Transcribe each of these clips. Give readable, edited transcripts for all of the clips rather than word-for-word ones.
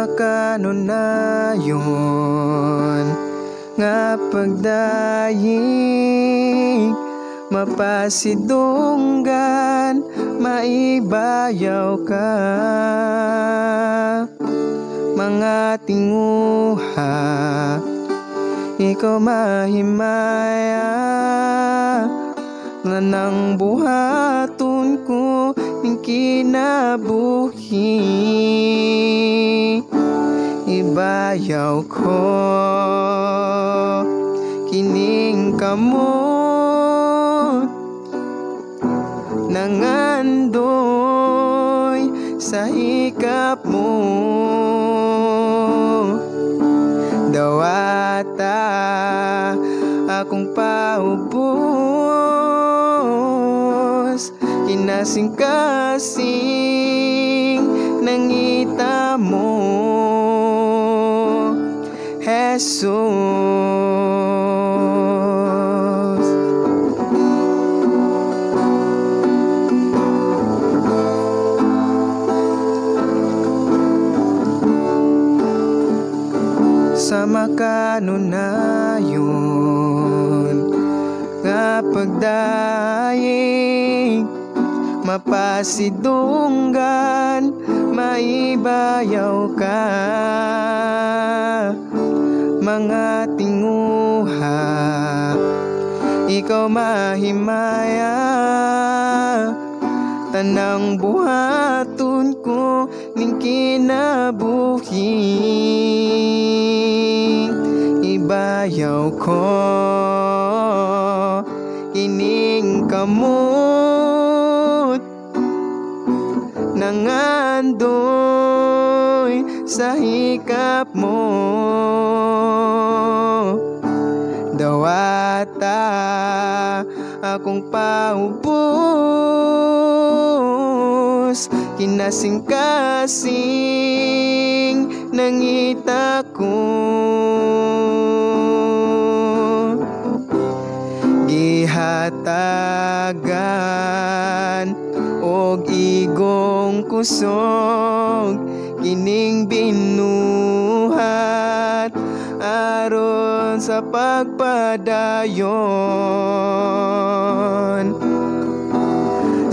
makanunayon nga pagdayeg mapasidunggan maibayaw ka mga tinguha ikaw mahimaya nga nang buhaton ko ning kinabuhi ibayaw ko kining kamot nangandoy sa hikap mo dawata akong paubos kinasing-kasing nangita mo Jesus. Sa makanunayon nga pagdayeg mapasidunggan maibayaw ka mga tinguha ikaw mahimaya tanang buhaton ko ning kinabuhi ibayaw ko ining kamot nangandoy sa hikap mo dawata akong paubos kinasing-kasing nangita ko gihatagan og igong kusog kining binuhat aron sa pagpadayon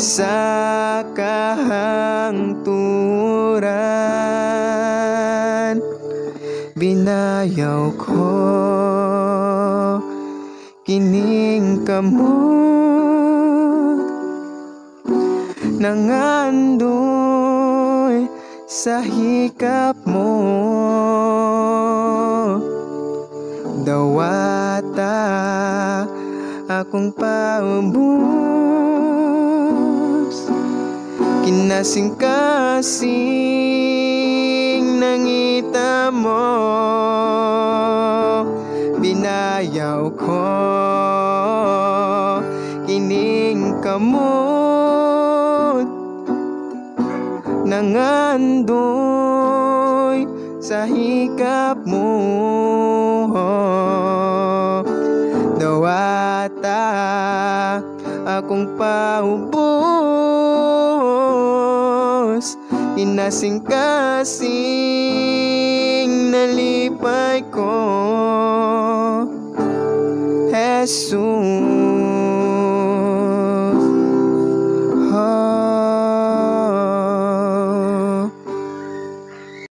sa kahangturan binayaw ko kining kamot nangandoy sa hikap mo dawata akong paubos kinasing-kasing nangita mo binayaw ko kining kamot nangandoy sa hikap mo dawata akong paubos inasing-kasing nalipay ko Jesus.